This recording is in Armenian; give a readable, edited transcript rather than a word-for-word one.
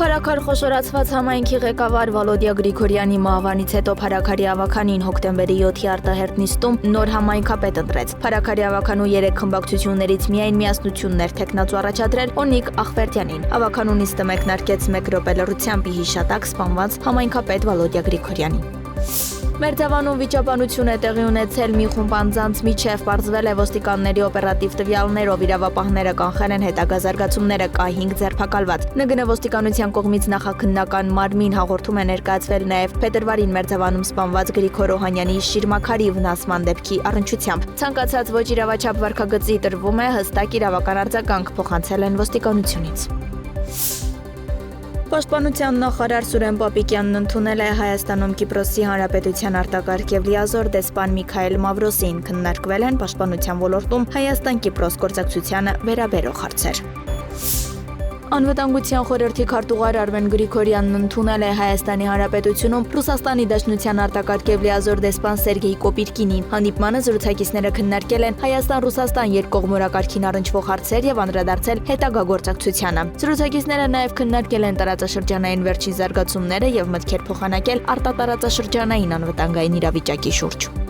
Փարաքար խոշորացված համայնքի ղեկավար Վալոդիա Գրիգորյանի մահվանից հետո Փարաքարի ավականին հոկտեմբերի 7-ի արտահերթ նիստում նոր համայնքապետ ընտրեց։ Փարաքարի ավականու 3 խմբակցություններից միայն միասնությունն էր թեկնածու առաջադրել Օնիկ Ախվերդյանին։ Ավականու նիստը մեկնարկեց 1 րոպե լռությամբ հիշատակ սպանված համայնքապետ Վալոդիա Գրիգորյանին։ Մերձավանում վիճաբանություն է տեղի ունեցել մի խումբ անձանց միջև, պարզվել է ոստիկանների օպերատիվ տվյալներով իրավապահները կանխել են հետագա զարգացումները, կա 5 ձերբակալված։ ՆԳՆ ոստիկանության կողմից նախաքննական մարմին հաղորդում է ներկայացվել նաև փետրվարին Մերձավանում սպանված Գրիգոր Օհանյանի շիրմաքարի վնասման դեպքի առնչությամբ։ Ցանկացած ոչ իրավաչափ վարքագծի տրվում է հստակ իրավական արձագանք, փոխանցել են ոստիկանությունից։ Պաշտպանության նախարար Սուրեն Պապիկյանն ընդունել է Հայաստանում Կիպրոսի Հանրապետության արտակարգ և լիազոր դեսպան Միքայել Մավրոսին, քննարկվել են պաշտպանության ոլորտում Հայաստան-Կիպրոս գործակցությանը վերաբերող հարցեր։ Անվտանգության խորհրդի քարտուղար Արմեն Գրիգորյանն ընդունել է Հայաստանի Հանրապետությունում Ռուսաստանի Դաշնության արտակարգ և լիազոր դեսպան Սերգեյ Կոպիրկինին։ Հանդիպմանը զրուցակիցները քննարկել են Հայաստան-Ռուսաստան երկկողմորակարգին առնչվող հարցեր և անդրադարձել հետագա գործակցությանը։ Զրուցակիցները նաև քննարկել են տարածաշրջանային վերջին զարգացումները և մտքեր փոխանակել արտատարածաշրջանային անվտանգային իրավիճակի շուրջ։